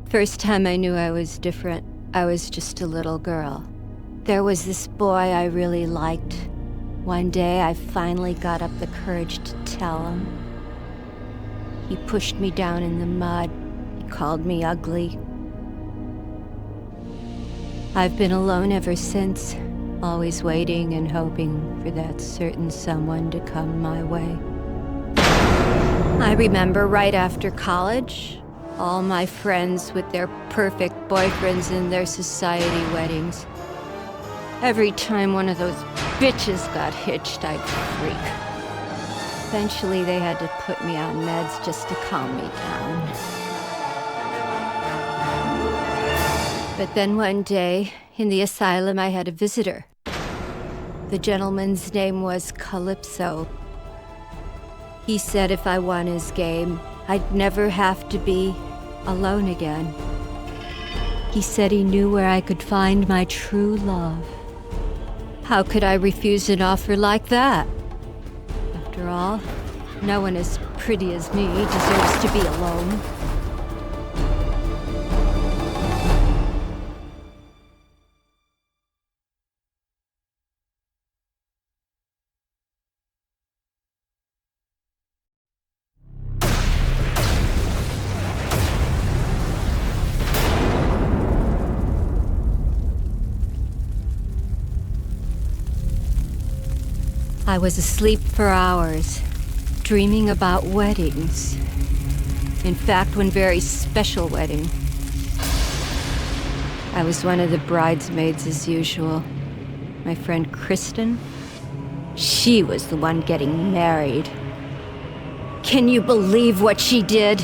First time I knew I was different, I was just a little girl. There was this boy I really liked. One day, I finally got up the courage to tell him. He pushed me down in the mud. He called me ugly. I've been alone ever since, always waiting and hoping for that certain someone to come my way. I remember right after college, all my friends with their perfect boyfriends and their society weddings. Every time one of those bitches got hitched, I'd freak. Eventually, they had to put me on meds just to calm me down. But then one day, in the asylum, I had a visitor. The gentleman's name was Calypso. He said if I won his game, I'd never have to be alone again. He said he knew where I could find my true love. How could I refuse an offer like that? After all, no one as pretty as me deserves to be alone. I was asleep for hours, dreaming about weddings. In fact, one very special wedding. I was one of the bridesmaids as usual. My friend Kristen, she was the one getting married. Can you believe what she did?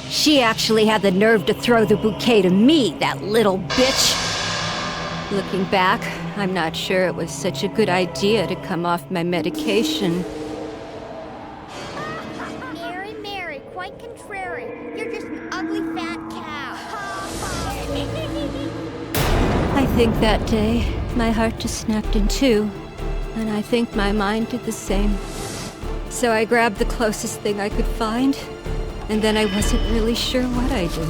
She actually had the nerve to throw the bouquet to me, that little bitch. Looking back, I'm not sure it was such a good idea to come off my medication. Mary, Mary, quite contrary. You're just an ugly fat cow. I think that day, my heart just snapped in two, and I think my mind did the same. So I grabbed the closest thing I could find, and then I wasn't really sure what I did.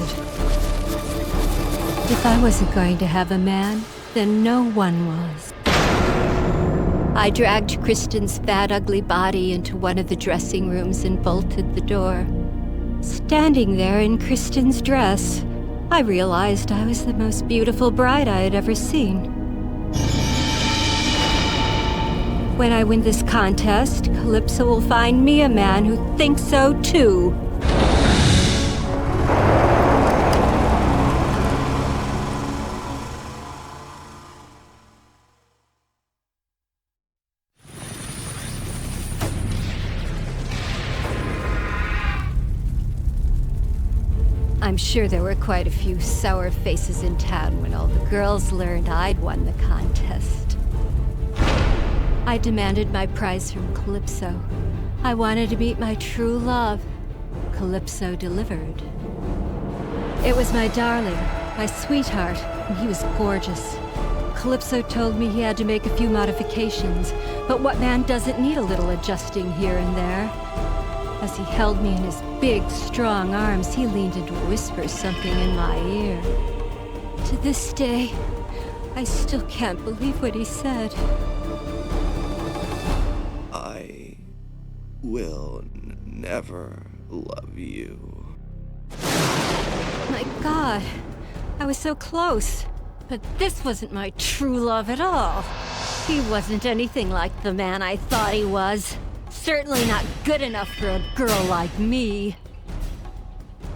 If I wasn't going to have a man, then no one was. I dragged Kristen's fat, ugly body into one of the dressing rooms and bolted the door. Standing there in Kristen's dress, I realized I was the most beautiful bride I had ever seen. When I win this contest, Calypso will find me a man who thinks so too. I'm sure there were quite a few sour faces in town when all the girls learned I'd won the contest. I demanded my prize from Calypso. I wanted to meet my true love. Calypso delivered. It was my darling, my sweetheart, and he was gorgeous. Calypso told me he had to make a few modifications, but what man doesn't need a little adjusting here and there? As he held me in his big, strong arms, he leaned in to whisper something in my ear. To this day, I still can't believe what he said. I will never love you. My God, I was so close. But this wasn't my true love at all. He wasn't anything like the man I thought he was. Certainly not good enough for a girl like me.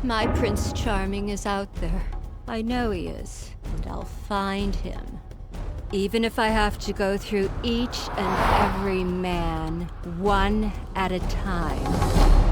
My Prince Charming is out there. I know he is, and I'll find him. Even if I have to go through each and every man, one at a time.